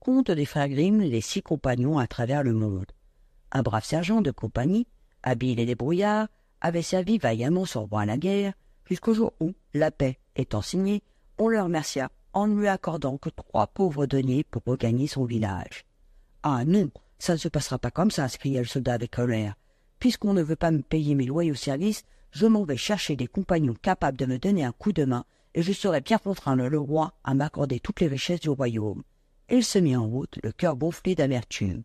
Conte des frères Grimm, les 6 compagnons à travers le monde. Un brave sergent de compagnie, habile et débrouillard, avait servi vaillamment son roi à la guerre, jusqu'au jour où, la paix étant signée, on le remercia en ne lui accordant que 3 pauvres deniers pour regagner son village. « Ah non, ça ne se passera pas comme ça !» s'écria le soldat avec colère. « Puisqu'on ne veut pas me payer mes loyaux services, je m'en vais chercher des compagnons capables de me donner un coup de main, et je saurai bien contraindre le roi à m'accorder toutes les richesses du royaume. » Et il se mit en route, le cœur gonflé d'amertume.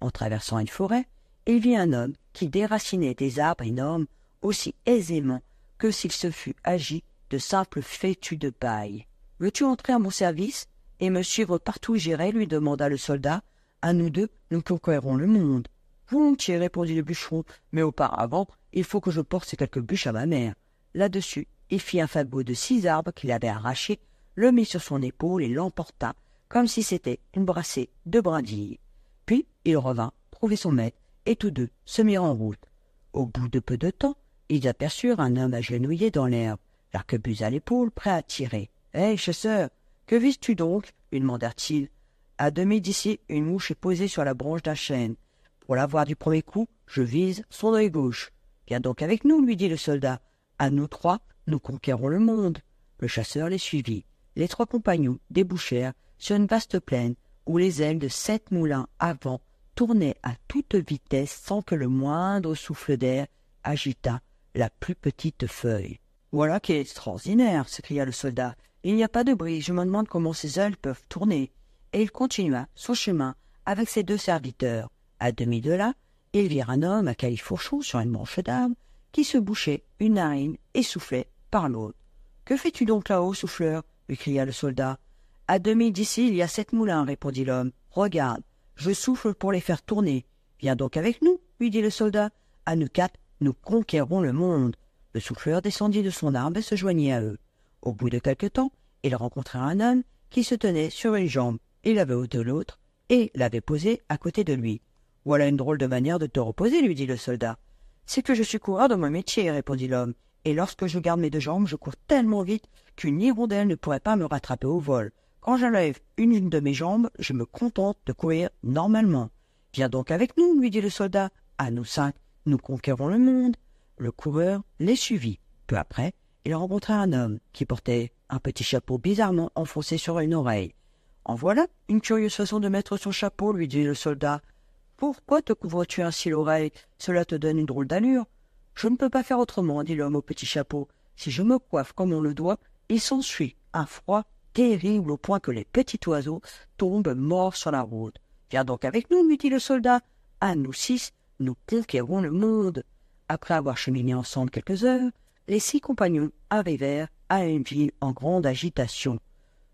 En traversant une forêt, il vit un homme qui déracinait des arbres énormes aussi aisément que s'il se fût agi de simples fétus de paille. « Veux-tu entrer à mon service et me suivre partout où j'irai ?» lui demanda le soldat. « À nous 2, nous conquérons le monde. »« Volontiers, répondit le bûcheron, mais auparavant, il faut que je porte ces quelques bûches à ma mère. » Là-dessus, il fit un fagot de 6 arbres qu'il avait arrachés, le mit sur son épaule et l'emporta, comme si c'était une brassée de brindilles. Puis il revint trouver son maître, et tous 2 se mirent en route. Au bout de peu de temps, ils aperçurent un homme agenouillé dans l'herbe, l'arquebuse à l'épaule, prêt à tirer. « Hé, chasseur, que vises-tu donc ?» lui demandèrent-ils. « À demi d'ici, une mouche est posée sur la branche d'un chêne. Pour l'avoir du premier coup, je vise son œil gauche. »« Viens donc avec nous, lui dit le soldat. À nous 3, nous conquérons le monde. » Le chasseur les suivit. Les 3 compagnons débouchèrent sur une vaste plaine où les ailes de 7 moulins à vent tournaient à toute vitesse sans que le moindre souffle d'air agitât la plus petite feuille. « Voilà qui est extraordinaire !» s'écria le soldat. « Il n'y a pas de bruit, je me demande comment ces ailes peuvent tourner. » Et il continua son chemin avec ses 2 serviteurs. À demi de là, ils virent un homme à califourchon sur une branche d'arbre qui se bouchait une narine et soufflait par l'autre. « Que fais-tu donc là-haut, souffleur ?» lui cria le soldat. « À demi d'ici, il y a 7 moulins, répondit l'homme. « Regarde, je souffle pour les faire tourner. Viens donc avec nous, lui dit le soldat. À nous 4, nous conquérons le monde. » Le souffleur descendit de son arbre et se joignit à eux. Au bout de quelque temps, il rencontra un homme qui se tenait sur une jambe. Il l'avait ôté l'autre et l'avait posé à côté de lui. « Voilà une drôle de manière de te reposer, lui dit le soldat. « C'est que je suis coureur de mon métier, répondit l'homme, et lorsque je garde mes 2 jambes, je cours tellement vite qu'une hirondelle ne pourrait pas me rattraper au vol. Quand j'enlève une de mes jambes, je me contente de courir normalement. Viens donc avec nous, lui dit le soldat. À nous 5, nous conquérons le monde. » Le coureur les suivit. Peu après, il rencontra un homme qui portait un petit chapeau bizarrement enfoncé sur une oreille. « En voilà une curieuse façon de mettre son chapeau, lui dit le soldat. « Pourquoi te couvres-tu ainsi l'oreille? Cela te donne une drôle d'allure. »« Je ne peux pas faire autrement, dit l'homme au petit chapeau. Si je me coiffe comme on le doit, il s'ensuit un froid terrible au point que les petits oiseaux tombent morts sur la route. Viens donc avec nous, lui dit le soldat. À nous 6, nous conquérons le monde. » Après avoir cheminé ensemble quelques heures, les 6 compagnons arrivèrent à une ville en grande agitation.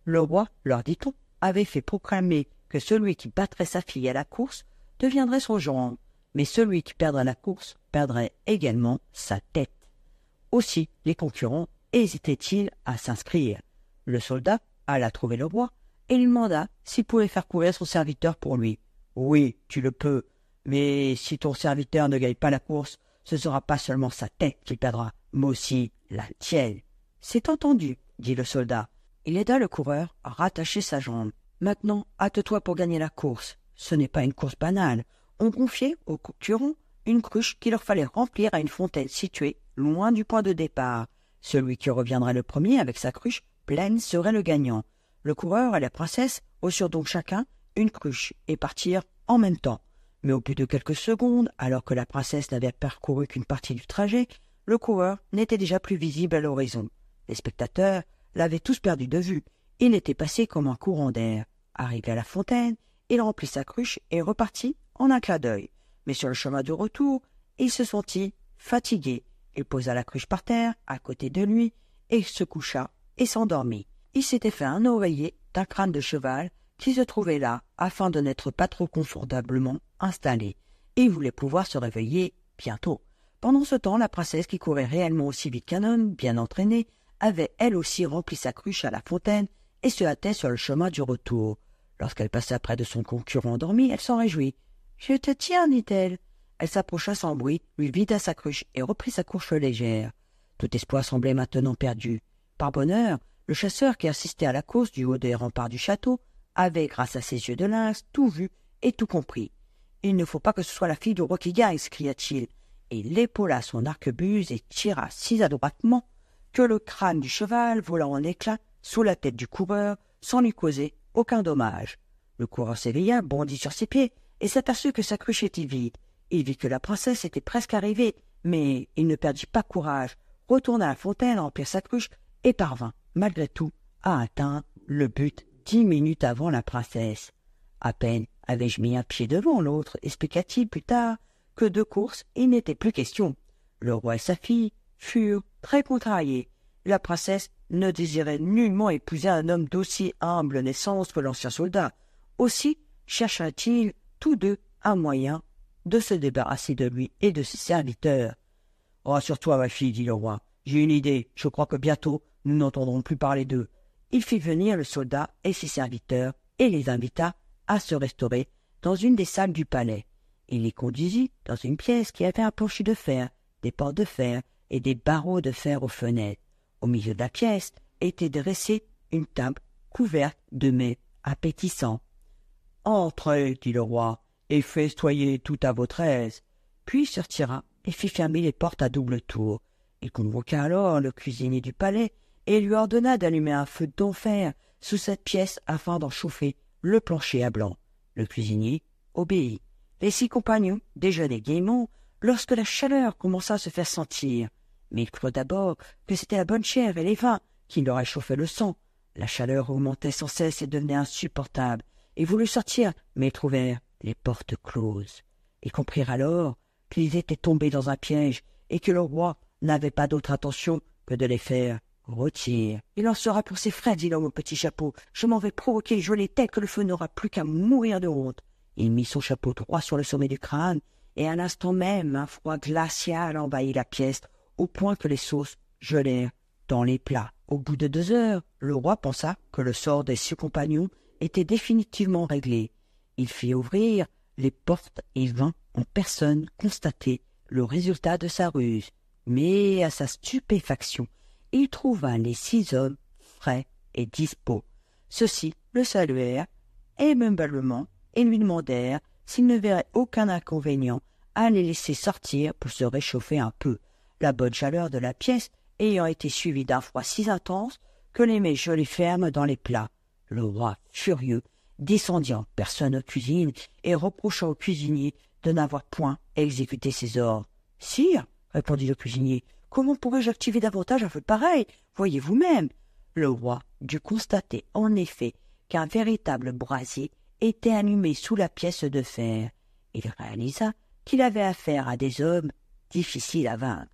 Le roi, leur dit-on, avait fait proclamer que celui qui battrait sa fille à la course deviendrait son gendre, mais celui qui perdrait la course perdrait également sa tête. Aussi, les concurrents hésitaient-ils à s'inscrire. Le soldat alla trouver le roi et lui demanda s'il pouvait faire courir son serviteur pour lui. « Oui, tu le peux, mais si ton serviteur ne gagne pas la course, ce sera pas seulement sa tête qu'il perdra, mais aussi la tienne. »« C'est entendu, » dit le soldat. Il aida le coureur à rattacher sa jambe. « Maintenant, hâte-toi pour gagner la course. Ce n'est pas une course banale. On confiait aux concurrents une cruche qu'il leur fallait remplir à une fontaine située loin du point de départ. Celui qui reviendrait le premier avec sa cruche pleine serait le gagnant. Le coureur et la princesse reçurent donc chacun une cruche et partirent en même temps. Mais au bout de quelques secondes, alors que la princesse n'avait parcouru qu'une partie du trajet, le coureur n'était déjà plus visible à l'horizon. Les spectateurs l'avaient tous perdu de vue. Il était passé comme un courant d'air. Arrivé à la fontaine, il remplit sa cruche et repartit en un clin d'œil. Mais sur le chemin de retour, il se sentit fatigué. Il posa la cruche par terre, à côté de lui, et se coucha et s'endormit. Il s'était fait un oreiller d'un crâne de cheval qui se trouvait là afin de n'être pas trop confortablement installé. Et il voulait pouvoir se réveiller bientôt. Pendant ce temps, la princesse, qui courait réellement aussi vite qu'un homme, bien entraîné, avait elle aussi rempli sa cruche à la fontaine et se hâtait sur le chemin du retour. Lorsqu'elle passa près de son concurrent endormi, elle s'en réjouit. « Je te tiens, dit-elle. » Elle s'approcha sans bruit, lui vida sa cruche et reprit sa course légère. Tout espoir semblait maintenant perdu. Par bonheur, le chasseur qui assistait à la course du haut des remparts du château avait, grâce à ses yeux de lynx, tout vu et tout compris. « Il ne faut pas que ce soit la fille du roi qui gagne, s'écria-t-il, et il épaula son arquebuse et tira si adroitement que le crâne du cheval vola en éclats sous la tête du coureur sans lui causer aucun dommage. Le coureur s'éveilla, bondit sur ses pieds et s'aperçut que sa cruche était vide. Il vit que la princesse était presque arrivée, mais il ne perdit pas courage, retourna à la fontaine, remplir sa cruche et parvint, malgré tout, à atteindre le but 10 minutes avant la princesse. À peine avais-je mis un pied devant l'autre, expliqua-t-il plus tard, que de course il n'était plus question. Le roi et sa fille furent très contrariés. La princesse ne désirait nullement épouser un homme d'aussi humble naissance que l'ancien soldat. Aussi chercha-t-il tous deux un moyen de se débarrasser de lui et de ses serviteurs. « Rassure-toi, ma fille, dit le roi. J'ai une idée. Je crois que bientôt nous n'entendrons plus parler d'eux. » Il fit venir le soldat et ses serviteurs et les invita à se restaurer dans une des salles du palais. Il les conduisit dans une pièce qui avait un plancher de fer, des portes de fer et des barreaux de fer aux fenêtres. Au milieu de la pièce était dressée une table couverte de mets appétissants. « Entrez, dit le roi, et festoyez tout à votre aise. » Puis il se retira et fit fermer les portes à double tour. Il convoqua alors le cuisinier du palais et lui ordonna d'allumer un feu d'enfer sous cette pièce afin d'en chauffer le plancher à blanc. Le cuisinier obéit. Les 6 compagnons déjeunaient gaiement lorsque la chaleur commença à se faire sentir. Mais ils crurent d'abord que c'était la bonne chèvre et les vins qui leur réchauffaient le sang. La chaleur augmentait sans cesse et devenait insupportable. Ils voulurent sortir, mais ils trouvèrent les portes closes. Ils comprirent alors qu'ils étaient tombés dans un piège et que le roi n'avait pas d'autre intention que de les faire rôtir. « Il en sera pour ses frères, dit l'homme au petit chapeau. Je m'en vais provoquer et geler tel que le feu n'aura plus qu'à mourir de honte. » Il mit son chapeau droit sur le sommet du crâne, et à l'instant même un froid glacial envahit la pièce, au point que les sauces gelèrent dans les plats. Au bout de 2 heures, le roi pensa que le sort des 6 compagnons était définitivement réglé. Il fit ouvrir les portes et vint en personne constater le résultat de sa ruse. Mais à sa stupéfaction, il trouva les 6 hommes frais et dispos. Ceux-ci le saluèrent aimablement et lui demandèrent s'il ne verrait aucun inconvénient à les laisser sortir pour se réchauffer un peu, la bonne chaleur de la pièce ayant été suivie d'un froid si intense que les mets gelaient fermes dans les plats. Le roi, furieux, descendit en personne aux cuisines et reprocha au cuisinier de n'avoir point exécuté ses ordres. « Sire, répondit le cuisinier, comment pourrais-je activer davantage un feu pareil? Voyez vous-même. » Le roi dut constater en effet qu'un véritable brasier était allumé sous la pièce de fer. Il réalisa qu'il avait affaire à des hommes difficiles à vaincre.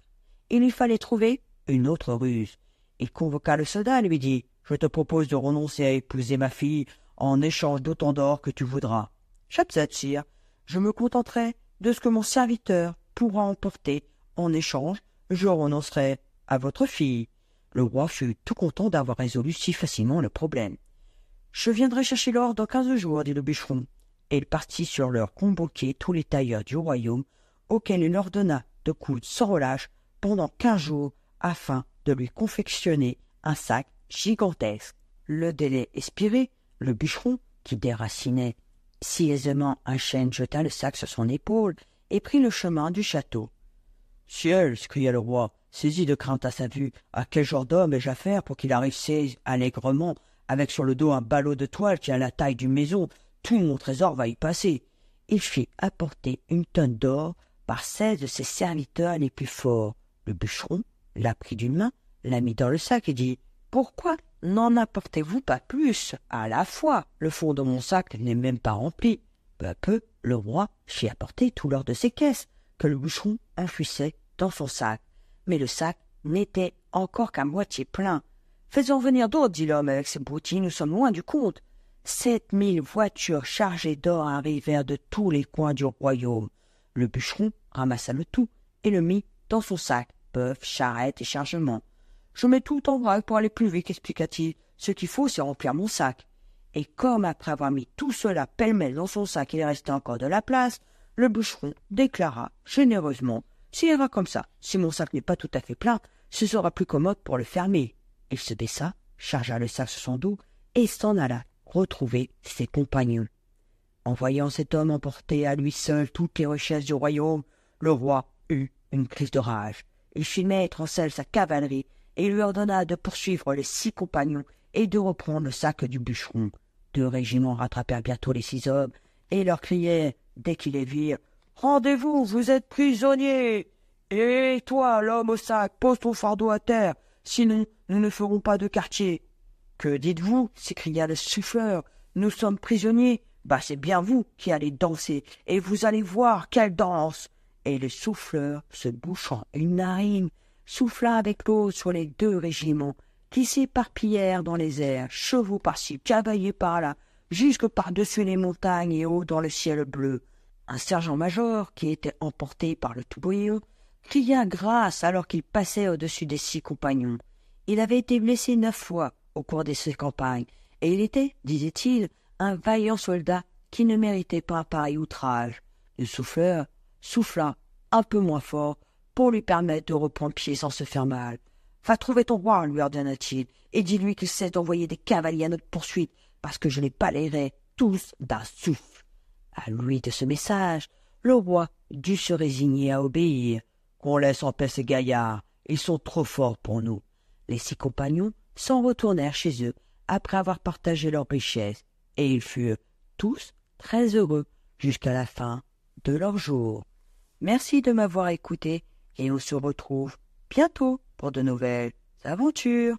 Il lui fallait trouver une autre ruse. Il convoqua le soldat et lui dit « Je te propose de renoncer à épouser ma fille en échange d'autant d'or que tu voudras. »« J'accepte, sire. Je me contenterai de ce que mon serviteur pourra emporter. En échange, je renoncerai à votre fille. » Le roi fut tout content d'avoir résolu si facilement le problème. « Je viendrai chercher l'or dans 15 jours, dit le bûcheron. » Et il partit sur l'heure convoquer tous les tailleurs du royaume, auxquels il ordonna de coudre sans relâche pendant 15 jours afin de lui confectionner un sac gigantesque. Le délai expiré, le bûcheron, qui déracinait si aisément un chêne, jeta le sac sur son épaule et prit le chemin du château. « Ciel !» s'écria le roi, saisi de crainte à sa vue. « À quel genre d'homme ai-je affaire pour qu'il arrive si allègrement, avec sur le dos un ballot de toile qui a la taille d'une maison? Tout mon trésor va y passer. » Il fit apporter une tonne d'or par 16 de ses serviteurs les plus forts. Le bûcheron la prit d'une main, la mit dans le sac et dit « Pourquoi n'en apportez-vous pas plus à la fois? Le fond de mon sac n'est même pas rempli. » Peu à peu, le roi fit apporter tout l'or de ses caisses, que le bûcheron enfouissait dans son sac. Mais le sac n'était encore qu'à moitié plein. « Faisons venir d'autres, dit l'homme avec ses broutilles, nous sommes loin du compte. » 7000 voitures chargées d'or arrivèrent de tous les coins du royaume. Le bûcheron ramassa le tout et le mit dans son sac, bœuf, charrette et chargement. « Je mets tout en vrac pour aller plus vite, expliqua-t-il. Ce qu'il faut, c'est remplir mon sac. » Et comme après avoir mis tout cela pêle-mêle dans son sac, il restait encore de la place, le bûcheron déclara généreusement « Ça ira comme ça. Si mon sac n'est pas tout à fait plein, ce sera plus commode pour le fermer. » Il se baissa, chargea le sac sur son dos et s'en alla retrouver ses compagnons. En voyant cet homme emporter à lui seul toutes les richesses du royaume, le roi eut une crise de rage. Il fit mettre en selle sa cavalerie et lui ordonna de poursuivre les 6 compagnons et de reprendre le sac du bûcheron. 2 régiments rattrapèrent bientôt les 6 hommes et leur crièrent, dès qu'ils les virent, « Rendez-vous, vous êtes prisonniers ! Et toi, l'homme au sac, pose ton fardeau à terre, sinon nous ne ferons pas de quartier. »« Que dites-vous » s'écria le souffleur. « Nous sommes prisonniers. Bah, c'est bien vous qui allez danser, et vous allez voir quelle danse !» Et le souffleur, se bouchant une narine, souffla avec l'eau sur les 2 régiments, qui s'éparpillèrent dans les airs, chevaux par-ci, cavaliers par-là, jusque par-dessus les montagnes et haut dans le ciel bleu. Un sergent-major, qui était emporté par le tourbillon, cria grâce alors qu'il passait au-dessus des 6 compagnons. Il avait été blessé 9 fois au cours de ces campagnes, et il était, disait-il, un vaillant soldat qui ne méritait pas un pareil outrage. Le souffleur souffla un peu moins fort pour lui permettre de reprendre pied sans se faire mal. « Va trouver ton roi, lui ordonna-t-il, et dis-lui qu'il cesse d'envoyer des cavaliers à notre poursuite, parce que je les balayerai tous d'un souffle. » À lui de ce message, le roi dut se résigner à obéir. « Qu'on laisse en paix ces gaillards, ils sont trop forts pour nous. » Les 6 compagnons s'en retournèrent chez eux après avoir partagé leurs richesses, et ils furent tous très heureux jusqu'à la fin de leur jour. Merci de m'avoir écouté et on se retrouve bientôt pour de nouvelles aventures.